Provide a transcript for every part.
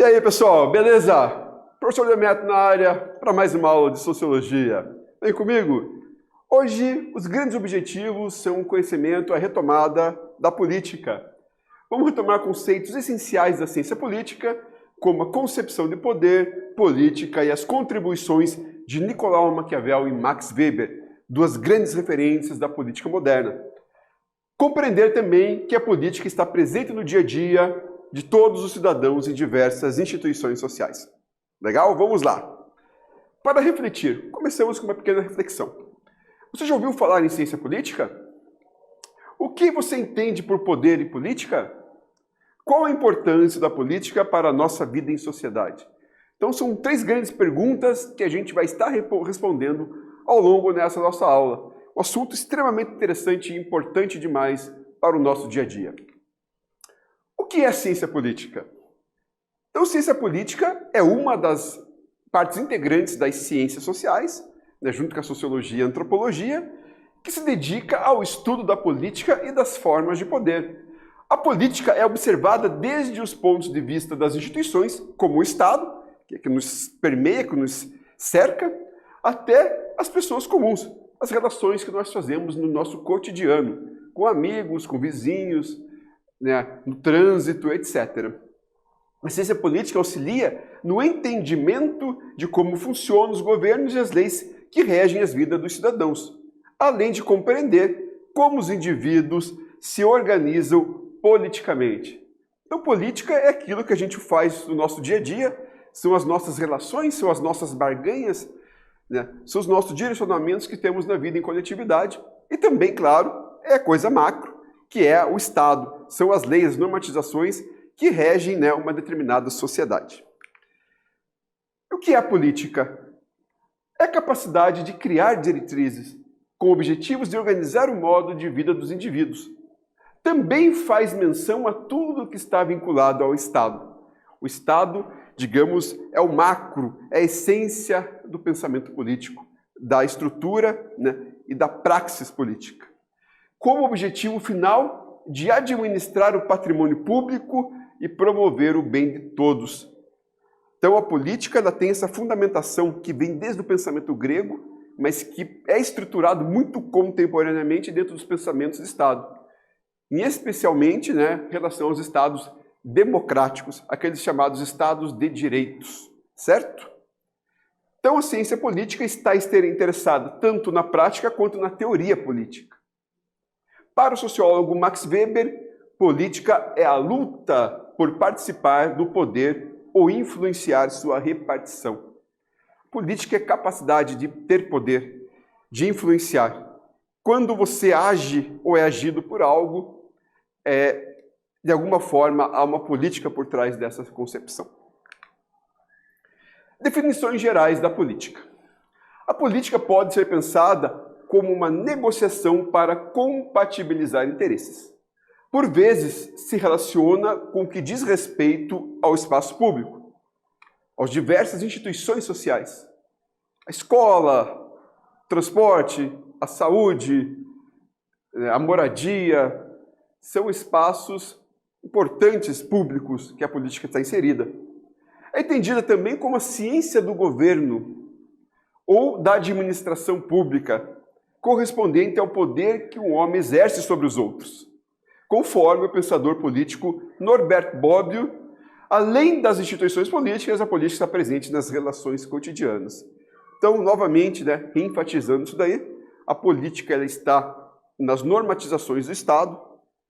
aí, pessoal, beleza? Professor Demetrio na área para mais uma aula de Sociologia. Vem comigo? Hoje, os grandes objetivos são o conhecimento, a retomada da política. Vamos retomar conceitos essenciais da ciência política, como a concepção de poder, política e as contribuições de Nicolau Maquiavel e Max Weber, duas grandes referências da política moderna. Compreender também que a política está presente no dia a dia de todos os cidadãos em diversas instituições sociais. Legal? Vamos lá. Para refletir, começamos com uma pequena reflexão. Você já ouviu falar em ciência política? O que você entende por poder e política? Qual a importância da política para a nossa vida em sociedade? Então são três grandes perguntas que a gente vai estar respondendo ao longo dessa nossa aula. Um assunto extremamente interessante e importante demais para o nosso dia a dia. O que é ciência política? Então, ciência política é uma das partes integrantes das ciências sociais, junto com a sociologia e a antropologia, que se dedica ao estudo da política e das formas de poder. A política é observada desde os pontos de vista das instituições, como o Estado, que nos permeia, que nos cerca, até as pessoas comuns, as relações que nós fazemos no nosso cotidiano, com amigos, com vizinhos, no trânsito, etc. A ciência política auxilia no entendimento de como funcionam os governos e as leis que regem as vidas dos cidadãos, além de compreender como os indivíduos se organizam politicamente. Então, política é aquilo que a gente faz no nosso dia a dia, são as nossas relações, são as nossas barganhas, são os nossos direcionamentos que temos na vida em coletividade. E também, claro, é a coisa macro, que é o Estado, são as leis, as normatizações que regem uma determinada sociedade. O que é a política? É a capacidade de criar diretrizes com objetivos de organizar o modo de vida dos indivíduos. Também faz menção a tudo que está vinculado ao Estado. O Estado, digamos, é o macro, é a essência do pensamento político, da estrutura e da praxis política. Com o objetivo final de administrar o patrimônio público e promover o bem de todos. Então a política ela tem essa fundamentação que vem desde o pensamento grego, mas que é estruturado muito contemporaneamente dentro dos pensamentos do Estado. E especialmente em relação aos Estados democráticos, aqueles chamados Estados de direitos, certo? Então a ciência política está interessada tanto na prática quanto na teoria política. Para o sociólogo Max Weber, política é a luta por participar do poder ou influenciar sua repartição. Política é capacidade de ter poder, de influenciar. Quando você age ou é agido por algo, de alguma forma há uma política por trás dessa concepção. Definições gerais da política. A política pode ser pensada como uma negociação para compatibilizar interesses. Por vezes, se relaciona com o que diz respeito ao espaço público, às diversas instituições sociais. A escola, o transporte, a saúde, a moradia, são espaços importantes públicos que a política está inserida. É entendida também como a ciência do governo ou da administração pública, correspondente ao poder que um homem exerce sobre os outros. Conforme o pensador político Norbert Bobbio, além das instituições políticas, a política está presente nas relações cotidianas. Então, novamente, enfatizando isso daí, a política ela está nas normatizações do Estado,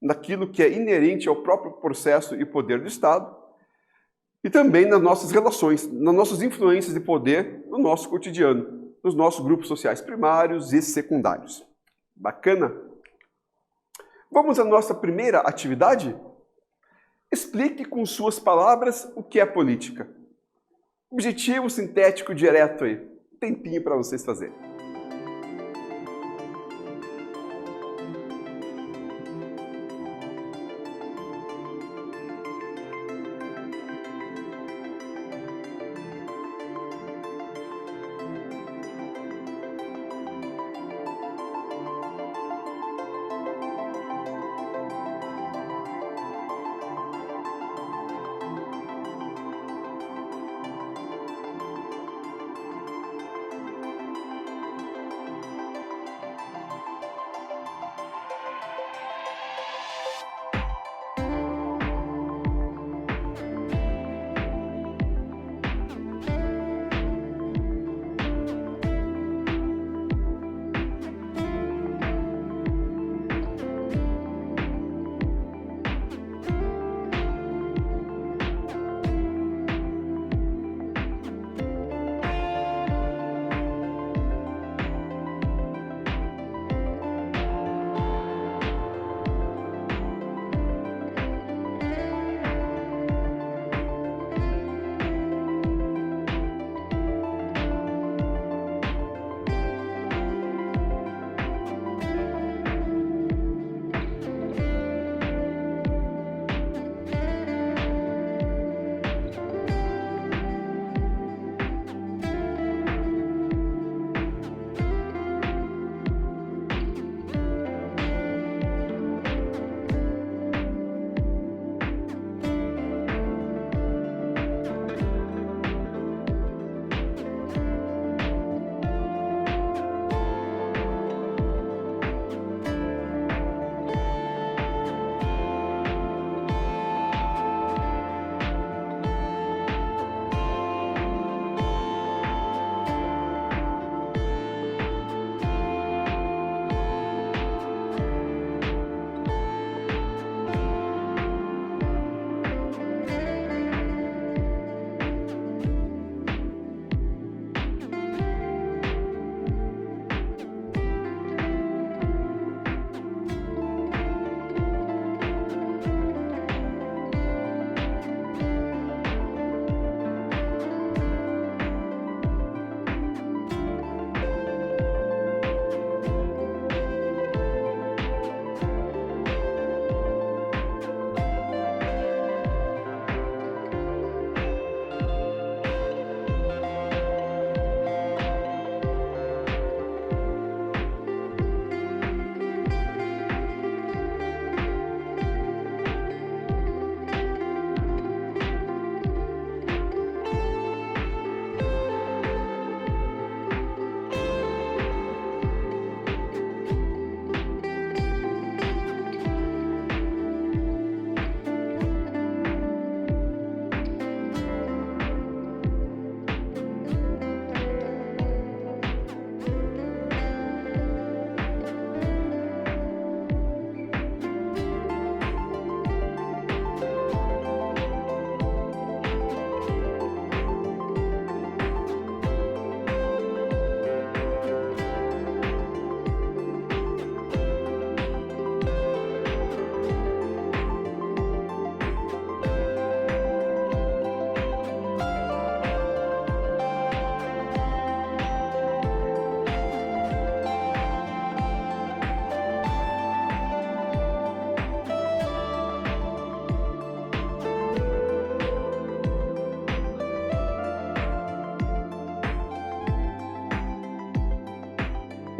naquilo que é inerente ao próprio processo e poder do Estado, e também nas nossas relações, nas nossas influências de poder no nosso cotidiano, nos nossos grupos sociais primários e secundários. Bacana? Vamos à nossa primeira atividade? Explique com suas palavras o que é política. Objetivo sintético direto aí. Tempinho para vocês fazerem.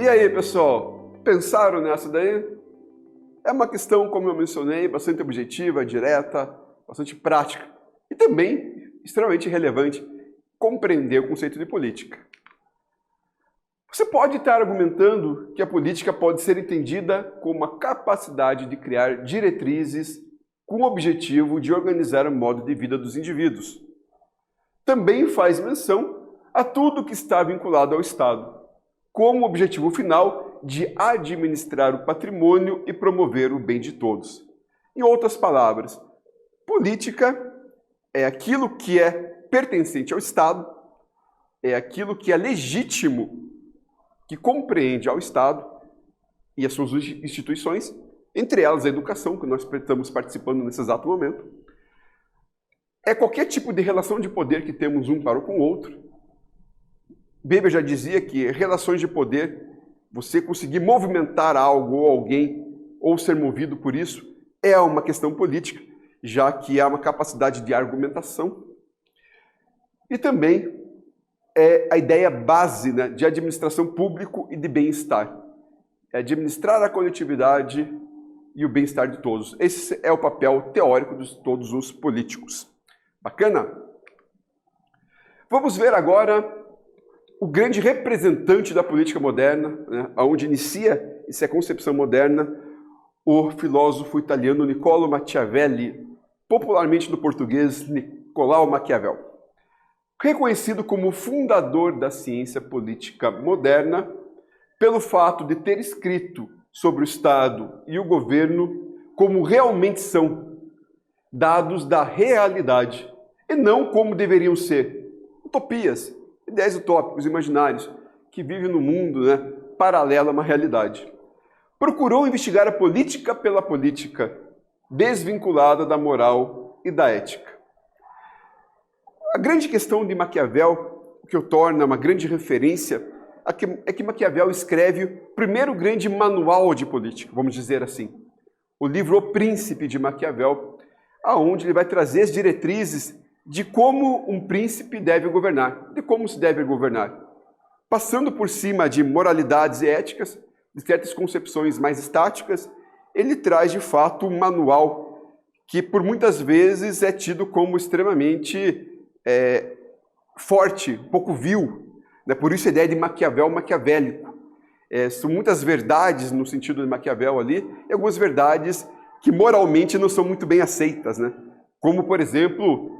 E aí, pessoal, pensaram nessa daí? É uma questão, como eu mencionei, bastante objetiva, direta, bastante prática e também extremamente relevante compreender o conceito de política. Você pode estar argumentando que a política pode ser entendida como a capacidade de criar diretrizes com o objetivo de organizar o modo de vida dos indivíduos. Também faz menção a tudo que está vinculado ao Estado, como objetivo final de administrar o patrimônio e promover o bem de todos. Em outras palavras, política é aquilo que é pertencente ao Estado, é aquilo que é legítimo, que compreende ao Estado e as suas instituições, entre elas a educação, que nós estamos participando nesse exato momento. É qualquer tipo de relação de poder que temos um para com o outro. Weber já dizia que relações de poder, você conseguir movimentar algo ou alguém, ou ser movido por isso, é uma questão política, já que há uma capacidade de argumentação. E também é a ideia base, né, de administração público e de bem-estar. É administrar a coletividade e o bem-estar de todos. Esse é o papel teórico de todos os políticos. Bacana? Vamos ver agora o grande representante da política moderna, né, onde inicia essa concepção moderna, o filósofo italiano Niccolò Machiavelli, popularmente no português Nicolau Maquiavel. Reconhecido como fundador da ciência política moderna, pelo fato de ter escrito sobre o Estado e o governo como realmente são, dados da realidade, e não como deveriam ser, utopias, ideias utópicos, imaginários, que vivem no mundo, né, paralelo a uma realidade. Procurou investigar a política pela política, desvinculada da moral e da ética. A grande questão de Maquiavel, o que o torna uma grande referência, é que Maquiavel escreve o primeiro grande manual de política, vamos dizer assim. O livro O Príncipe de Maquiavel, aonde ele vai trazer as diretrizes de como um príncipe deve governar, de como se deve governar. Passando por cima de moralidades e éticas, de certas concepções mais estáticas, ele traz de fato um manual que por muitas vezes é tido como extremamente forte, um pouco vil, né? Por isso a ideia de Maquiavel maquiavélico. São muitas verdades no sentido de Maquiavel ali, e algumas verdades que moralmente não são muito bem aceitas, né? Como, por exemplo,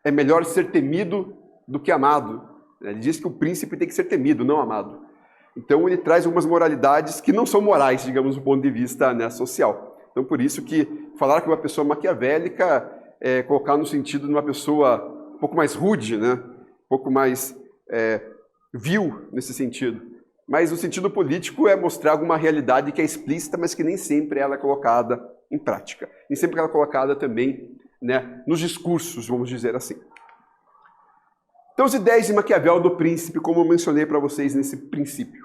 é melhor ser temido do que amado. Ele diz que o príncipe tem que ser temido, não amado. Então ele traz algumas moralidades que não são morais, digamos, do ponto de vista, né, social. Então por isso que falar que uma pessoa maquiavélica é colocar no sentido de uma pessoa um pouco mais rude, né? Um pouco mais vil nesse sentido. Mas no sentido político é mostrar alguma realidade que é explícita, mas que nem sempre ela é colocada em prática. Nem sempre ela é colocada também, né, nos discursos, vamos dizer assim. Então, as ideias de Maquiavel do príncipe, como eu mencionei para vocês nesse princípio.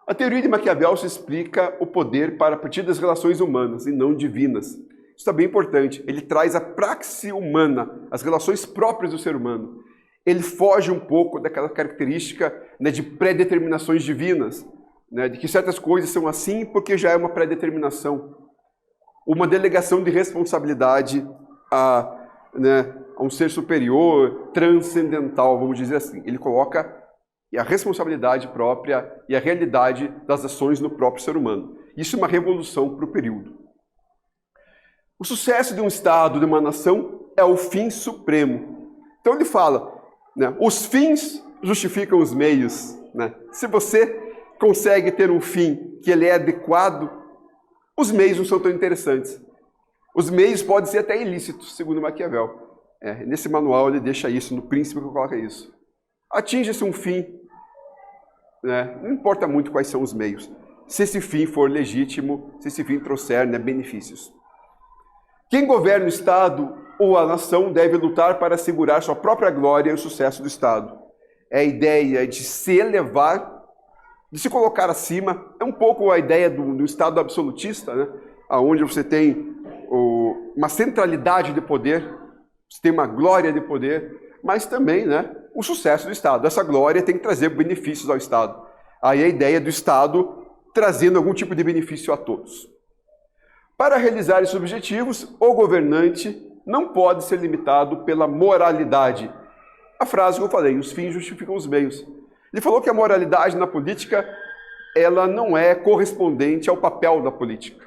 A teoria de Maquiavel se explica o poder para a partir das relações humanas e não divinas. Isso é bem importante. Ele traz a praxe humana, as relações próprias do ser humano. Ele foge um pouco daquela característica, né, de pré-determinações divinas, né, de que certas coisas são assim porque já é uma pré-determinação. Uma delegação de responsabilidade a um ser superior, transcendental, vamos dizer assim. Ele coloca a responsabilidade própria e a realidade das ações no próprio ser humano. Isso é uma revolução para o período. O sucesso de um Estado, de uma nação, é o fim supremo. Então ele fala, né, os fins justificam os meios. Né? Se você consegue ter um fim que ele é adequado, os meios não são tão interessantes. Os meios podem ser até ilícitos, segundo Maquiavel. Nesse manual ele deixa isso, no Príncipe que coloca isso. Atinge-se um fim, né? Não importa muito quais são os meios, se esse fim for legítimo, se esse fim trouxer, né, benefícios. Quem governa o Estado ou a nação deve lutar para assegurar sua própria glória e o sucesso do Estado. É a ideia de se elevar, de se colocar acima, é um pouco a ideia do Estado absolutista, né? Onde você tem uma centralidade de poder, você tem uma glória de poder, mas também, né, o sucesso do Estado. Essa glória tem que trazer benefícios ao Estado. Aí a ideia do Estado trazendo algum tipo de benefício a todos. Para realizar esses objetivos, o governante não pode ser limitado pela moralidade. A frase que eu falei, os fins justificam os meios. Ele falou que a moralidade na política, ela não é correspondente ao papel da política.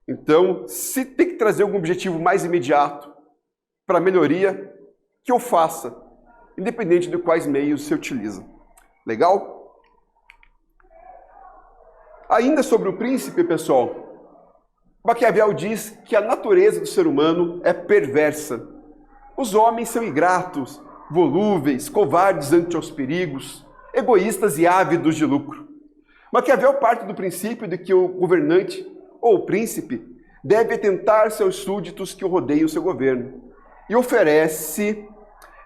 Então, se tem que trazer algum objetivo mais imediato para a melhoria, que eu faça, independente de quais meios se utiliza. Legal? Ainda sobre o príncipe, pessoal, Maquiavel diz que a natureza do ser humano é perversa. Os homens são ingratos, volúveis, covardes ante os perigos, egoístas e ávidos de lucro. Maquiavel parte do princípio de que o governante ou o príncipe deve atentar seus súditos que o rodeiam o seu governo e oferece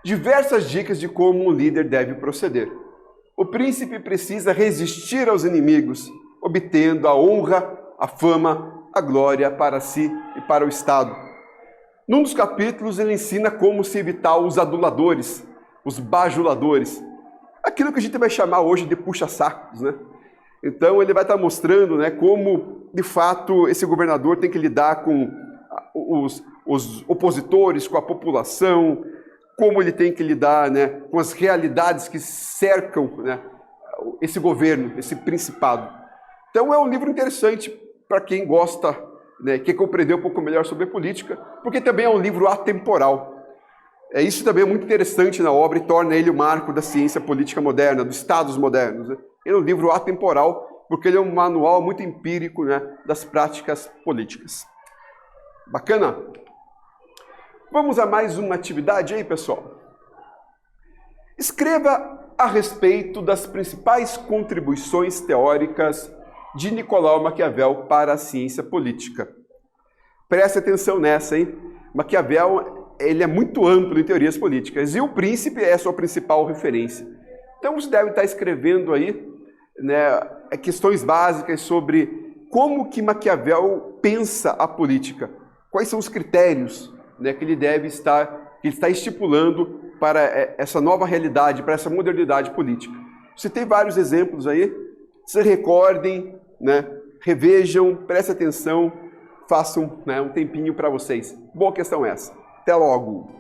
diversas dicas de como um líder deve proceder. O príncipe precisa resistir aos inimigos, obtendo a honra, a fama, a glória para si e para o Estado. Num dos capítulos ele ensina como se evitar os aduladores, os bajuladores, aquilo que a gente vai chamar hoje de puxa-sacos, né? Então ele vai estar mostrando, né, como de fato esse governador tem que lidar com os opositores, com a população, como ele tem que lidar, né, com as realidades que cercam, né, esse governo, esse principado. Então é um livro interessante para quem gosta, né, quer compreender um pouco melhor sobre a política, porque também é um livro atemporal. Isso também é muito interessante na obra e torna ele o marco da ciência política moderna, dos estados modernos, né? Ele é um livro atemporal, porque ele é um manual muito empírico, né, das práticas políticas. Bacana? Vamos a mais uma atividade aí, pessoal? Escreva a respeito das principais contribuições teóricas de Nicolau Maquiavel para a ciência política. Preste atenção nessa, hein? Maquiavel, ele é muito amplo em teorias políticas e o Príncipe é a sua principal referência. Então você deve estar escrevendo aí, né, questões básicas sobre como que Maquiavel pensa a política, quais são os critérios, né, que ele está estipulando para essa nova realidade, para essa modernidade política. Você tem vários exemplos aí, se recordem, né, revejam, prestem atenção, façam, né, um tempinho para vocês. Boa questão essa. Até logo!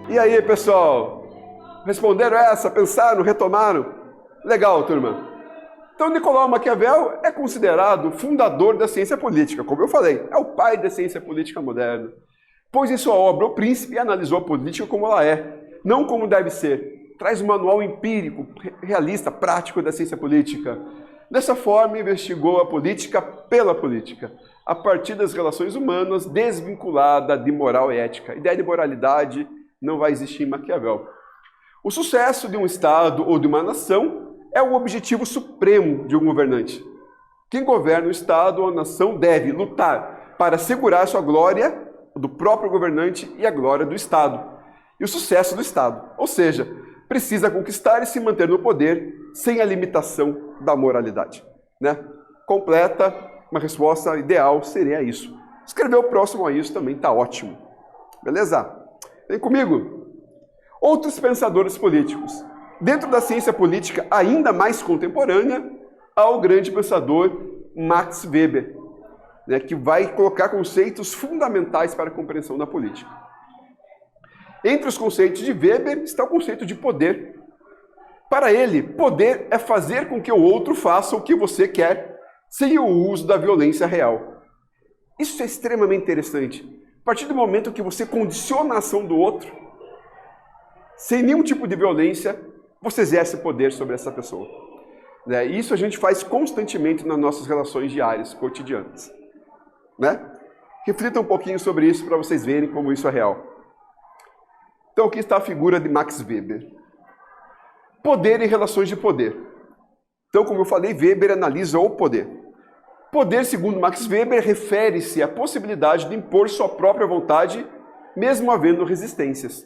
E aí, pessoal? Responderam essa? Pensaram? Retomaram? Legal, turma. Então, Nicolau Maquiavel é considerado o fundador da ciência política, como eu falei, é o pai da ciência política moderna. Pois em sua obra, O Príncipe, analisou a política como ela é, não como deve ser. Traz um manual empírico, realista, prático da ciência política. Dessa forma, investigou a política pela política, a partir das relações humanas, desvinculada de moral e ética. A ideia de moralidade não vai existir em Maquiavel. O sucesso de um Estado ou de uma nação é o objetivo supremo de um governante. Quem governa o Estado ou a nação deve lutar para assegurar a sua glória do próprio governante e a glória do Estado, e o sucesso do Estado. Ou seja, precisa conquistar e se manter no poder sem a limitação da moralidade. Né? Completa, uma resposta ideal seria isso. Escrever o próximo a isso também está ótimo. Beleza? Vem comigo. Outros pensadores políticos. Dentro da ciência política ainda mais contemporânea, há o grande pensador Max Weber, né, que vai colocar conceitos fundamentais para a compreensão da política. Entre os conceitos de Weber está o conceito de poder. Para ele, poder é fazer com que o outro faça o que você quer, sem o uso da violência real. Isso é extremamente interessante. A partir do momento que você condiciona a ação do outro, sem nenhum tipo de violência, você exerce poder sobre essa pessoa. Isso a gente faz constantemente nas nossas relações diárias, cotidianas. Reflita um pouquinho sobre isso para vocês verem como isso é real. Então aqui está a figura de Max Weber. Poder e relações de poder. Então, como eu falei, Weber analisa o poder. Poder, segundo Max Weber, refere-se à possibilidade de impor sua própria vontade, mesmo havendo resistências.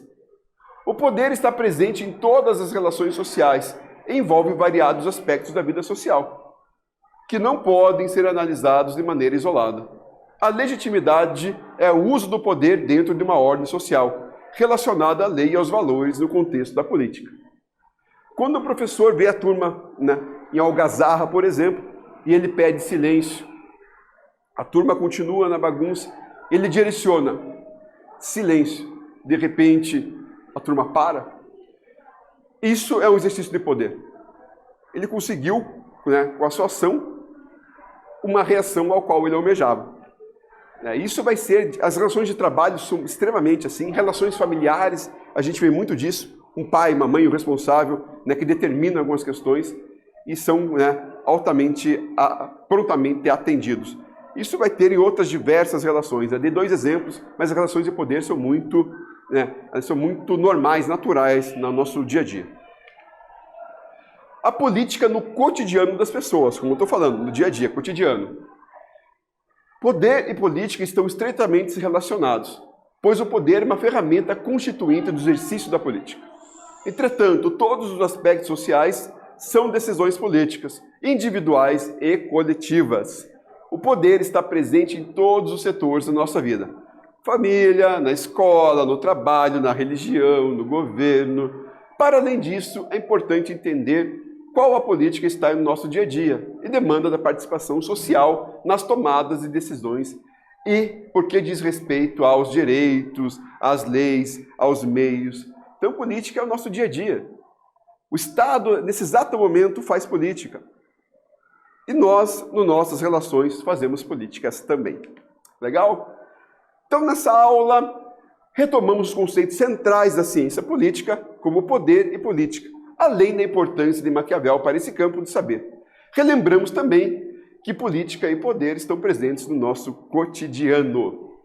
O poder está presente em todas as relações sociais e envolve variados aspectos da vida social, que não podem ser analisados de maneira isolada. A legitimidade é o uso do poder dentro de uma ordem social, relacionada à lei e aos valores no contexto da política. Quando o professor vê a turma em algazarra, por exemplo, e ele pede silêncio, a turma continua na bagunça, ele direciona silêncio. De repente, a turma para. Isso é um exercício de poder. Ele conseguiu, com a sua ação, uma reação ao qual ele almejava. Isso vai ser... As relações de trabalho são extremamente assim. Relações familiares, a gente vê muito disso. Um pai, uma mãe, o responsável, que determina algumas questões e são prontamente atendidos. Isso vai ter em outras diversas relações. Eu dei 2 exemplos, mas as relações de poder são muito normais, naturais no nosso dia a dia. A política no cotidiano das pessoas, como eu estou falando, no dia a dia, cotidiano. Poder e política estão estreitamente relacionados, pois o poder é uma ferramenta constituinte do exercício da política. Entretanto, todos os aspectos sociais são decisões políticas, individuais e coletivas. O poder está presente em todos os setores da nossa vida. Família, na escola, no trabalho, na religião, no governo. Para além disso, é importante entender qual a política está no nosso dia a dia e demanda da participação social nas tomadas de decisões e porque diz respeito aos direitos, às leis, aos meios. Então, política é o nosso dia a dia. O Estado, nesse exato momento, faz política. E nós, nas nossas relações, fazemos políticas também. Legal? Então, nessa aula, retomamos os conceitos centrais da ciência política, como poder e política, além da importância de Maquiavel para esse campo de saber. Relembramos também que política e poder estão presentes no nosso cotidiano.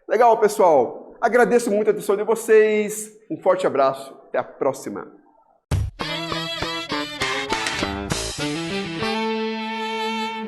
Legal, pessoal? Agradeço muito a atenção de vocês. Um forte abraço. Até a próxima.